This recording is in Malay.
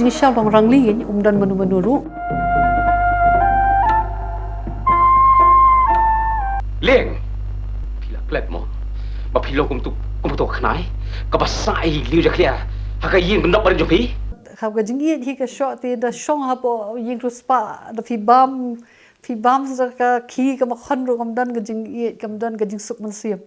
jing siya long rang li dan menu ru Lieng pila klep mo mapilo kum tu khnai ka basai liu ja klia ha ka yin ndop par jo phi khap ga jing hi ka shot te da shong ha po ying ru spa da phi bam sa ka khi ka ma khan ru kam dan ga jing kam dan ga jing suk man siam